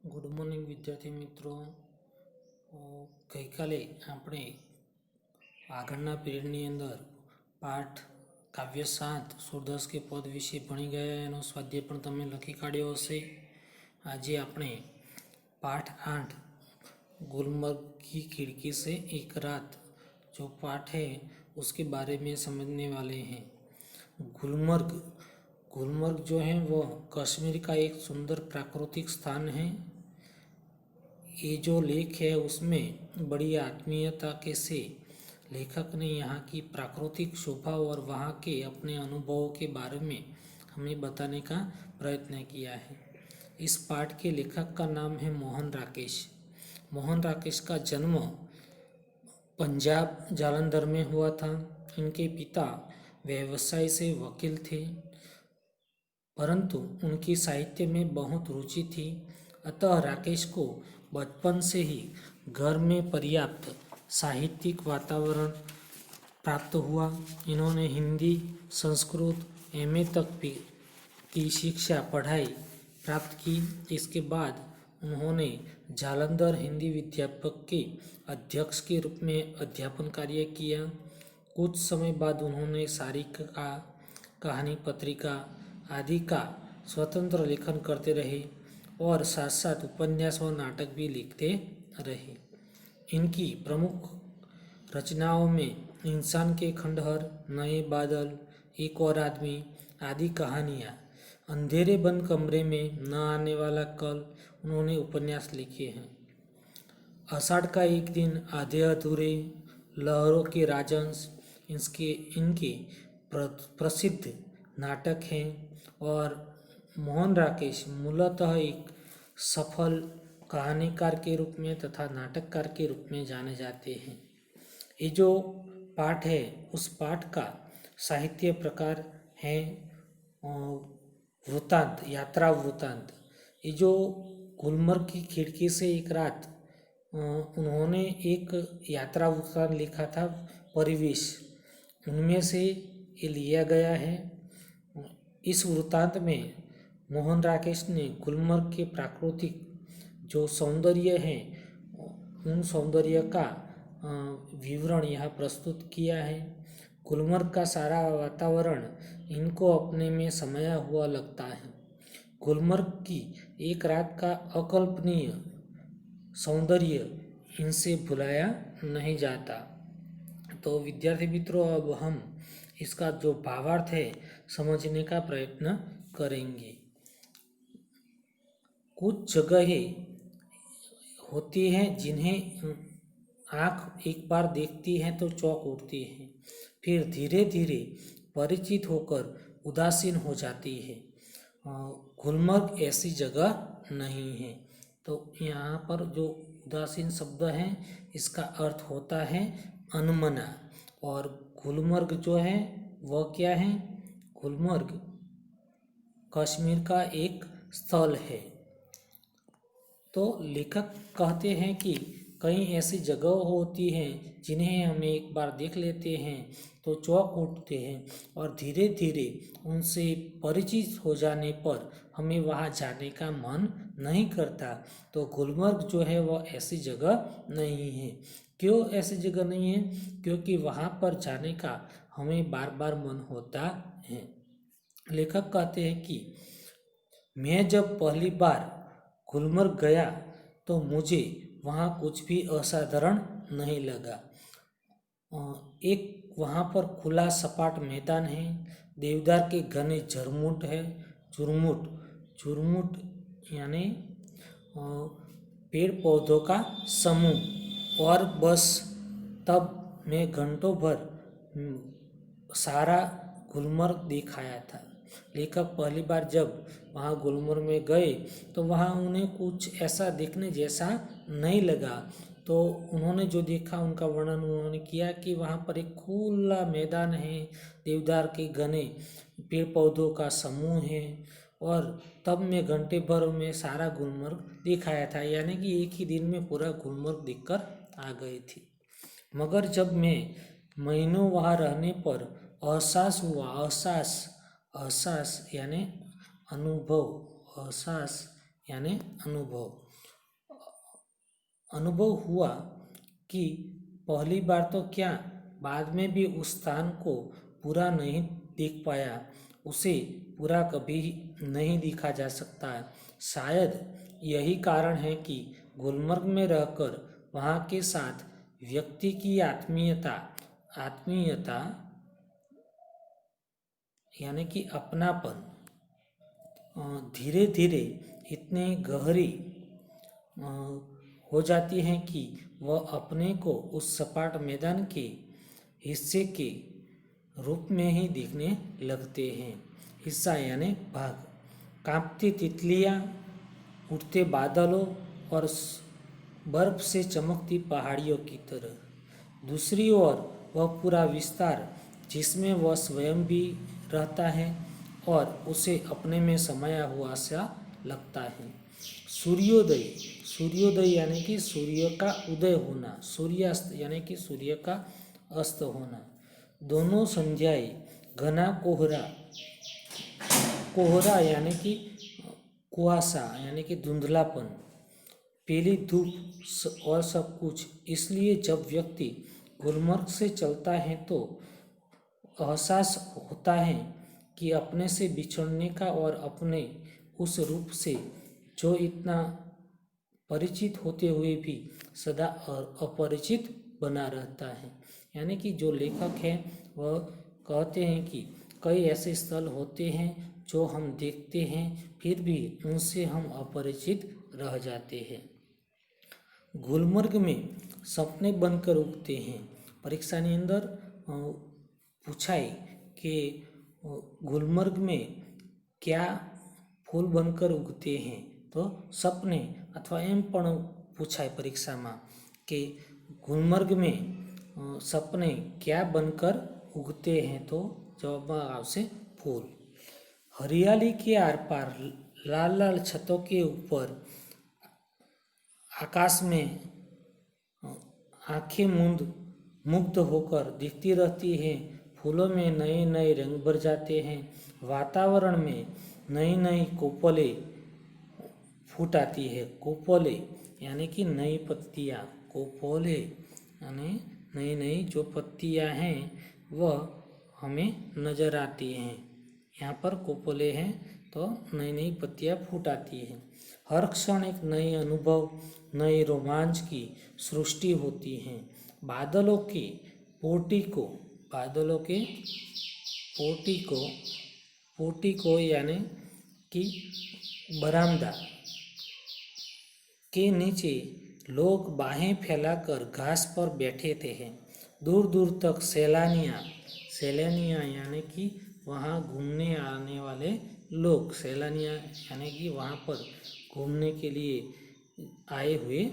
Good morning વિદ્યાર્થી મિત્રો. ગઈકાલે આપણે આગળના પીરિયડની અંદર પાઠ કાવ્ય 7 સુરદાસ કે પદ વિશે ભણી ગયા. એનો સ્વાધ્યાય પણ તમે લખી કાઢ્યો હશે. આજે આપણે पाठ 8 गुलमर्ग की खिड़की से एक रात जो पाठ है उसके बारे में समझने वाले हैं. गुलमर्ग गुलमर्ग जो है वो कश्मीर का एक सुंदर प्राकृतिक स्थान है. ये जो लेख है उसमें बड़ी आत्मीयता के से लेखक ने यहाँ की प्राकृतिक शोभा और वहाँ के अपने अनुभवों के बारे में हमें बताने का प्रयत्न किया है. इस पाठ के लेखक का नाम है मोहन राकेश. मोहन राकेश का जन्म पंजाब जालंधर में हुआ था. इनके पिता व्यवसाय से वकील थे, परंतु उनकी साहित्य में बहुत रुचि थी. अतः राकेश को बचपन से ही घर में पर्याप्त साहित्यिक वातावरण प्राप्त हुआ. इन्होंने हिंदी, संस्कृत, एमए तक की शिक्षा पढ़ाई प्राप्त की. इसके बाद उन्होंने जालंधर हिंदी विद्यापीठ के अध्यक्ष के रूप में अध्यापन कार्य किया. कुछ समय बाद उन्होंने सारिका, कहानी पत्रिका आदि का स्वतंत्र लेखन करते रहे और साथ साथ उपन्यास और नाटक भी लिखते रहे. इनकी प्रमुख रचनाओं में इंसान के खंडहर, नए बादल, एक और आदमी आदि कहानियाँ, अंधेरे बंद कमरे में, न आने वाला कल उन्होंने उपन्यास लिखे हैं. आषाढ़ का एक दिन, आधे अधूरे, लहरों के राजंश इनके प्रसिद्ध नाटक हैं. और मोहन राकेश मूलतः एक सफल कहानीकार के रूप में तथा नाटककार के रूप में जाने जाते हैं. ये जो पाठ है उस पाठ का साहित्य प्रकार है वृत्तांत, यात्रा वृत्तांत. ये जो गुलमर्ग की खिड़की से एक रात, उन्होंने एक यात्रा वृत्तांत लिखा था, परिवेश, उनमें से ये लिया गया है. इस वृत्तांत में मोहन राकेश ने गुलमर्ग के प्राकृतिक जो सौंदर्य है उन सौंदर्य का विवरण यहाँ प्रस्तुत किया है. गुलमर्ग का सारा वातावरण इनको अपने में समाया हुआ लगता है. गुलमर्ग की एक रात का अकल्पनीय सौंदर्य इनसे भुलाया नहीं जाता. तो विद्यार्थी मित्रों, अब हम इसका जो भावार्थ है समझने का प्रयत्न करेंगे. कुछ जगहें होती हैं जिन्हें आँख एक बार देखती है तो चौंक उठती है, फिर धीरे धीरे परिचित होकर उदासीन हो जाती है. गुलमर्ग ऐसी जगह नहीं है. तो यहाँ पर जो उदासीन शब्द है इसका अर्थ होता है अनमना. और गुलमर्ग जो है वह क्या है? गुलमर्ग कश्मीर का एक स्थल है. तो लेखक कहते हैं कि कई ऐसी जगह होती हैं जिन्हें हम एक बार देख लेते हैं तो चौंक उठते हैं और धीरे धीरे उनसे परिचित हो जाने पर हमें वहाँ जाने का मन नहीं करता. तो गुलमर्ग जो है वह ऐसी जगह नहीं है. क्यों ऐसी जगह नहीं है? क्योंकि वहाँ पर जाने का हमें बार बार मन होता है. लेखक कहते हैं कि मैं जब पहली बार गुलमर्ग गया तो मुझे वहाँ कुछ भी असाधारण नहीं लगा. एक वहाँ पर खुला सपाट मैदान है, देवदार के घने झुरमुट है, झुरमुट यानी पेड़ पौधों का समूह. और बस तब मैं घंटों भर सारा गुलमर्ग दिखाया था. लेखक पहली बार जब वहाँ गुलमर्ग में गए तो वहाँ उन्हें कुछ ऐसा देखने जैसा नहीं लगा. तो उन्होंने जो देखा उनका वर्णन उन्होंने किया कि वहाँ पर एक खुला मैदान है, देवदार के घने पेड़ पौधों का समूह है, और तब मैं घंटे भर में सारा गुलमर्ग दिखाया था. यानी कि एक ही दिन में पूरा गुलमर्ग देखकर आ गई थी. मगर जब मैं महीनों वहाँ रहने पर एहसास यानी अनुभव, एहसास यानी अनुभव। अनुभव हुआ कि पहली बार तो क्या, बाद में भी उस स्थान को पूरा नहीं देख पाया, उसे पूरा कभी नहीं दिखा जा सकता। शायद यही कारण है कि गुलमर्ग में रहकर वहाँ के साथ व्यक्ति की आत्मीयता आत्मीयता यानी कि अपनापन धीरे धीरे इतने गहरी हो जाती है कि वह अपने को उस सपाट मैदान के हिस्से के रूप में ही दिखने लगते हैं। हिस्सा यानी भाग। कांपती तितलियां, उड़ते बादलों और बर्फ से चमकती पहाड़ियों की तरह। दूसरी ओर वह पूरा विस्तार जिसमें वह स्वयं भी रहता है और उसे अपने में समाया हुआ सा लगता है। सूर्योदय, सूर्योदय यानी कि सूर्य का उदय होना, सूर्यास्त यानी कि सूर्य का अस्त होना। दोनों संध्याएं घना कोहरा, कोहरा यानी कि कुहासा यानी कि धुंधलापन, पीली धूप और सब कुछ। इसलिए जब व्यक्ति गुलमर्ग से चलता है तो एहसास होता है कि अपने से बिछड़ने का और अपने उस रूप से जो इतना परिचित होते हुए भी सदा अपरिचित बना रहता है। यानी कि जो लेखक हैं वह कहते हैं कि कई ऐसे स्थल होते हैं जो हम देखते हैं फिर भी उनसे हम अपरिचित रह जाते हैं। गुलमर्ग में सपने बनकर उगते हैं। પરીક્ષાની અંદર પૂછાય કે गुलमर्ग में क्या फूल बनकर उगते हैं, तो सपने, अथवा एम पण पूछाय परीक्षा में कि गुलमर्ग में सपने क्या बनकर उगते हैं, तो जवाब में आवशे फूल। हरियाली के आर पार लाल लाल छतों के ऊपर आकाश में आंखें मुग्ध होकर दिखती रहती हैं। फूलों में नए नए रंग भर जाते हैं। वातावरण में नई नई कोपलें फूट आती है। कोपले यानी कि नई पत्तियाँ, कोपले यानी नई नई जो पत्तियाँ हैं वह हमें नज़र आती हैं। यहाँ पर कोपले हैं तो नई नई पत्तियाँ फूट आती हैं। हर क्षण एक नए अनुभव, नए रोमांच की सृष्टि होती है। बादलों के पोर्टिको यानी कि बरामदा के नीचे लोग बाहें फैलाकर घास पर बैठे थे। दूर दूर तक सैलानियाँ यानी कि वहाँ घूमने आने वाले लोग, सैलानियाँ यानी कि वहाँ पर घूमने के लिए आए हुए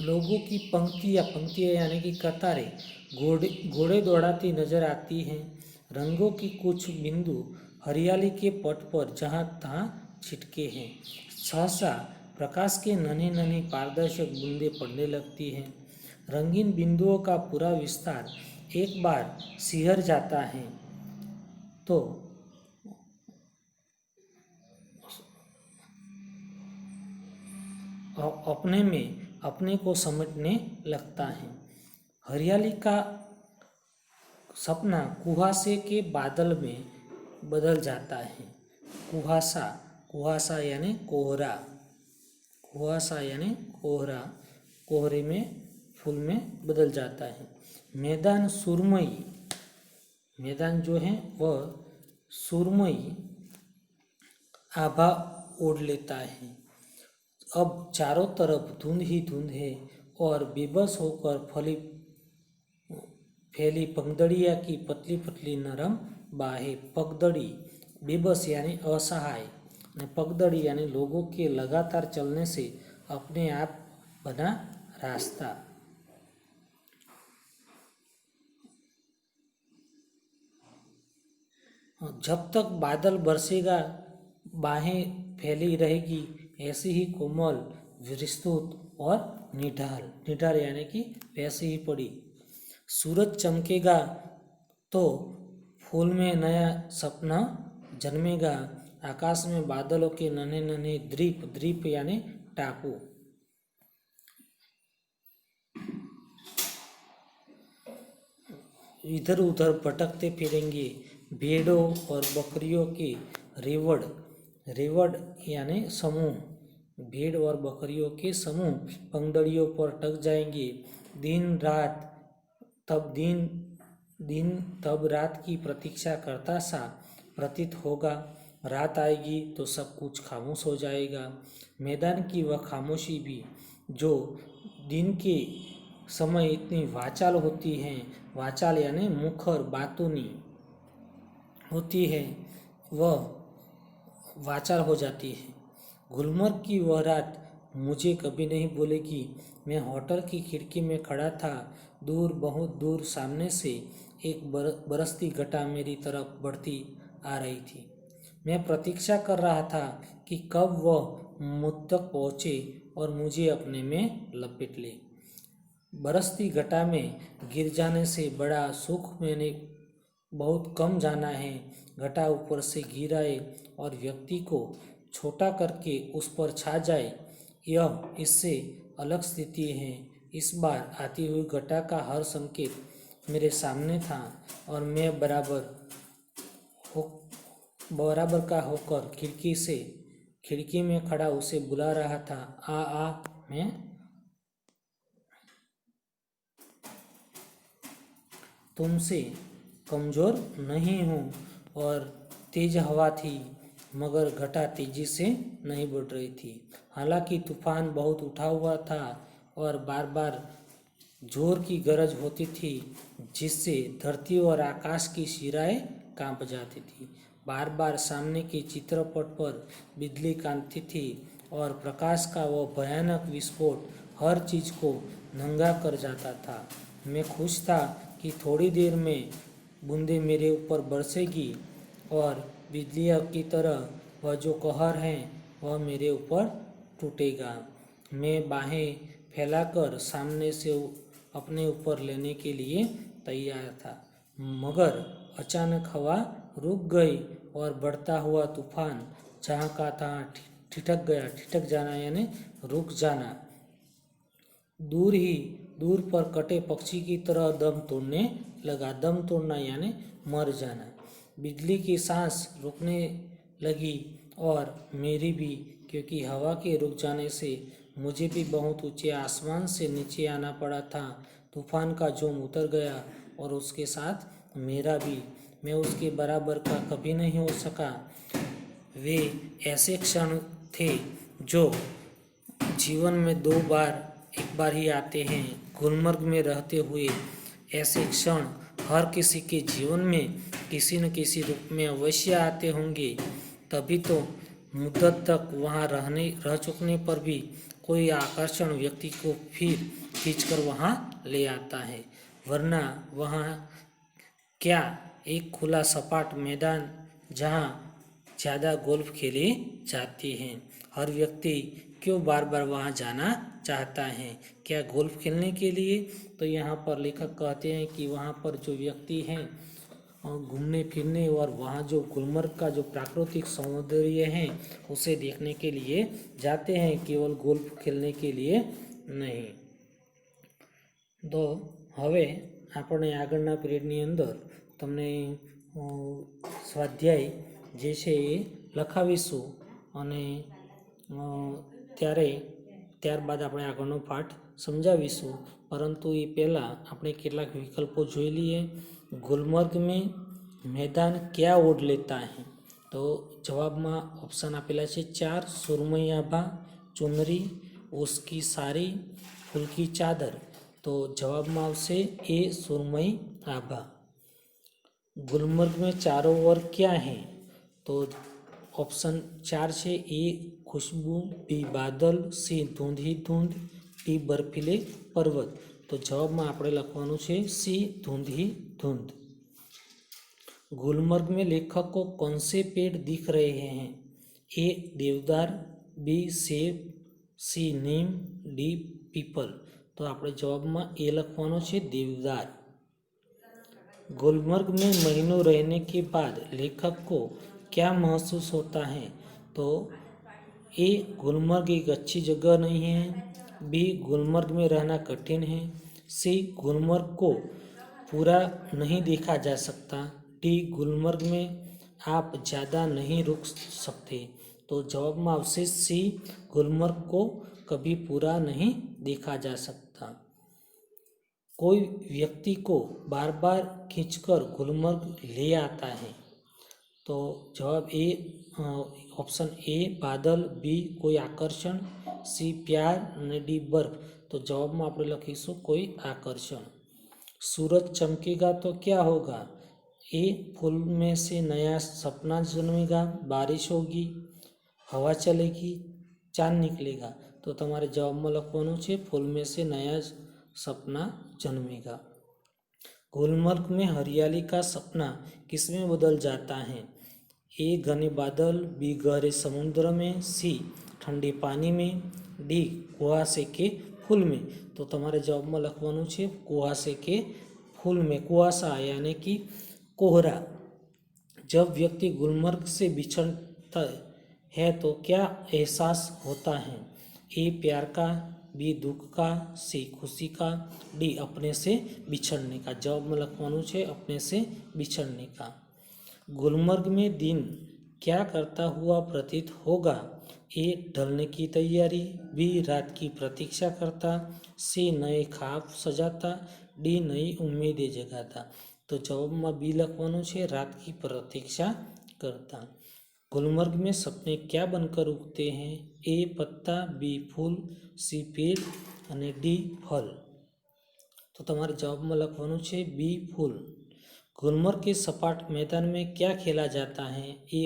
लोगों की पंक्तियाँ यानी कि कतारें घोड़े दौड़ाती नजर आती हैं। रंगों की कुछ बिंदु हरियाली के पट पर जहाँ तहाँ छिटके हैं। सहसा प्रकाश के नन्ही नन्ही पारदर्शक बूंदें पड़ने लगती हैं। रंगीन बिंदुओं का पूरा विस्तार एक बार सिहर जाता है तो अपने में अपने को समेटने लगता है। हरियाली का सपना कुहासे के बादल में बदल जाता है। कुहासा यानी कोहरा, कुहासा यानी कोहरा, कोहरे में फूल में बदल जाता है। मैदान सुरमई, मैदान जो है वह सुरमई आभा ओढ़ लेता है। अब चारों तरफ धुंध ही धुंध है और बेबस होकर फैली पगदड़िया की पतली पतली नरम बाहें। पगदड़ी बेबस यानी असहाय, पगदड़ी यानी लोगों के लगातार चलने से अपने आप बना रास्ता। जब तक बादल बरसेगा बाहें फैली रहेगी, ऐसी ही कोमल, विस्तृत और निढाल यानी कि वैसे ही पड़ी। सूरज चमकेगा तो फूल में नया सपना जन्मेगा आकाश में बादलों के नन्हे नन्हे द्वीप, द्वीप यानी टापू। इधर उधर भटकते फिरेंगे भेड़ों और बकरियों के रेवड़, रेवड़ यानी समूह, भेड़ और बकरियों के समूह पंगड़ियों पर टक जाएंगे। दिन रात तब दिन तब रात की प्रतीक्षा करता सा प्रतीत होगा। रात आएगी तो सब कुछ खामोश हो जाएगा। मैदान की वह खामोशी भी जो दिन के समय इतनी वाचाल होती है, वाचाल यानी मुखर बातूनी होती है, वह वाचाल हो जाती है। गुलमर्ग की वह रात मुझे कभी नहीं भूलेगी। मैं होटल की खिड़की में खड़ा था। दूर, बहुत दूर सामने से एक बरसती घटा मेरी तरफ बढ़ती आ रही थी। मैं प्रतीक्षा कर रहा था कि कब वह मुझ तक पहुँचे और मुझे अपने में लपेट ले। बरसती घटा में गिर जाने से बड़ा सुख मैंने बहुत कम जाना है। घटा ऊपर से गिर आए और व्यक्ति को छोटा करके उस पर छा जाए, यह इससे अलग स्थिति है। इस बार आती हुई घटा का हर संकेत मेरे सामने था और मैं बराबर का होकर खिड़की में खड़ा उसे बुला रहा था। आ मैं तुमसे कमज़ोर नहीं हूँ। और तेज हवा थी मगर घटा तेजी से नहीं बढ़ रही थी। हालांकि तूफान बहुत उठा हुआ था और बार बार जोर की गरज होती थी जिससे धरती और आकाश की शिराएं कांप जाती थी। बार बार सामने के चित्रपट पर बिजली कांपती थी और प्रकाश का वह भयानक विस्फोट हर चीज़ को नंगा कर जाता था। मैं खुश था कि थोड़ी देर में बूंदें मेरे ऊपर बरसेगी और बिजलियों की तरह वह जो कहर है वह मेरे ऊपर टूटेगा। मैं बाहें फैलाकर सामने से अपने ऊपर लेने के लिए तैयार था, मगर अचानक हवा रुक गई और बढ़ता हुआ तूफान जहाँ का तहाँ ठिठक गया। ठिठक जाना यानी रुक जाना। दूर पर कटे पक्षी की तरह दम तोड़ने लगा। दम तोड़ना यानी मर जाना। बिजली की सांस रुकने लगी और मेरी भी, क्योंकि हवा के रुक जाने से मुझे भी बहुत ऊंचे आसमान से नीचे आना पड़ा था। तूफान का जोम उतर गया और उसके साथ मेरा भी। मैं उसके बराबर का कभी नहीं हो सका। वे ऐसे क्षण थे जो जीवन में एक बार ही आते हैं। गुलमर्ग में रहते हुए ऐसे क्षण हर किसी के जीवन में किसी न किसी रूप में अवश्य आते होंगे। तभी तो मुद्दत तक वहाँ रह चुकने पर भी कोई आकर्षण व्यक्ति को फिर खींचकर वहाँ ले आता है। वरना वहाँ क्या एक खुला सपाट मैदान जहाँ ज़्यादा गोल्फ खेली जाती है। हर व्यक्ति क्यों बार बार वहाँ जाना चाहता है? क्या गोल्फ खेलने के लिए? तो यहाँ पर लेखक कहते हैं कि वहाँ पर जो व्यक्ति हैं घूमने फिरने और वहाँ जो गुलमर्ग का जो प्राकृतिक सौंदर्य है उसे देखने के लिए जाते हैं, केवल गोल्फ खेलने के लिए नहीं। तो હવે આપણે આગળના પીરિયડની અંદર તમને સ્વાધ્યાય જે છે એ લખાવીશું અને ત્યારબાદ આપણે આગળનો પાઠ સમજાવીશું। પરંતુ એ પહેલાં આપણે કેટલાક વિકલ્પો જોઈ લઈએ। गुलमर्ग में मैदान क्या ओढ़ लेता है? तो जवाबમાં ઓપ્શન આપેલા છે 4। सुरमई आभा, चुनरी, उसकी साड़ी, फूल की चादर। तो जवाबમાં આવશે ए सुरमई आभा। गुलमर्ग में चारों ओर क्या है? तो ऑप्शन 4 છે ए खुशबू, बी बादल, सी धुंध ही धुंध, डी बर्फीले पर्वत। तो जवाबમાં આપણે લખવાનું છે सी धुंध ही धुंध। गुलमर्ग में लेखक को कौन से पेड़ दिख रहे हैं? ए देवदार, बी सेब, सी नीम, डी पीपल। तो આપણે જવાબમાં એ લખવાનો છે देवदार। गुलमर्ग में महीनों रहने के बाद लेखक को क्या महसूस होता है? तो ए, गुलमर्ग एक अच्छी जगह नहीं है। बी, गुलमर्ग में रहना कठिन है। सी, गुलमर्ग को पूरा नहीं देखा जा सकता। डी, गुलमर्ग में आप ज़्यादा नहीं रुक सकते। तो जवाब में आवशे सी, गुलमर्ग को कभी पूरा नहीं देखा जा सकता। कोई व्यक्ति को बार बार खींचकर गुलमर्ग ले आता है। तो जवाब ए, ऑप्शन ए बादल, बी कोई आकर्षण, सी प्यार અને ડી બર્ફ। तो जवाब में આપણે લખીશું कोई आकर्षण। सूरज चमकेगा तो क्या होगा? ए, फूल में से नया सपना जन्मेगा, बारिश होगी, हवा चलेगी, चांद निकलेगा। तो તમારે જવાબમાં લખવાનું છે फूल में से नया सपना जन्मेगा। गुलमर्ग में हरियाली का सपना किसमें बदल जाता है? ए, घने बादल, बी गहरे समुद्र में, सी ठंडे पानी में, डी कुहासे के फूल में। तो તમારે જવાબમાં લખવાનું છે कुहासे के फूल में। कुहासा यानी कि कोहरा। जब व्यक्ति गुलमर्ग से बिछड़ता है तो क्या एहसास होता है? ए, प्यार का, बी दुख का, सी खुशी का, डी अपने से बिछड़ने का। जवाब में लखवानुं छे अपने से बिछड़ने का। गुलमर्ग में दिन क्या करता हुआ प्रतीत होगा? ए, ढलने की तैयारी, बी रात की प्रतीक्षा करता, सी नए ख्वाब सजाता, डी नई उम्मीदें जगाता। तो जवाब में बी लखवानुं छे रात की प्रतीक्षा करता। गुलमर्ग में सपने क्या बनकर उगते हैं? ए, पत्ता, बी फूल, सी पेड़ અને डी फल। तो તમારે જવાબમાં લખવાનું છે બી फूल। गुलमर्ग के सपाट मैदान में क्या खेला जाता है? A,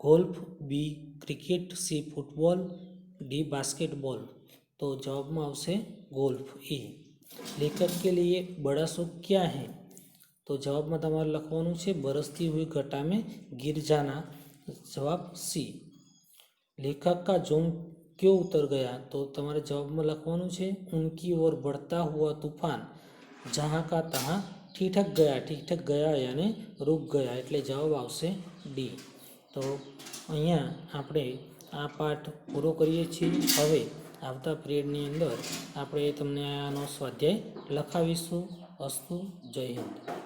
golf, B cricket, C football, D basketball. तो जवाब में आवशे गोल्फ ए। लेखक के लिए बड़ा सुख क्या है? तो जवाब में તમારે લખવાનું છે बरसती हुई घटा में गिर जाना। जवाब सी। लेखक का जोम क्यों उतर गया? तो તમારે जवाब में લખવાનું છે उनकी ओर बढ़ता हुआ तूफान जहाँ का तहाँ ठिठक गया। ठिठक गया यानी रुक गया, એટલે જવાબ આવશે ડી। તો અહીંયા આપણે આ પાઠ પૂરો કરીએ છીએ। હવે આવતા પિરિયડની અંદર આપણે તમને આનો સ્વાધ્યાય લખાવીશું। અસ્તુ, જય હિન્દ।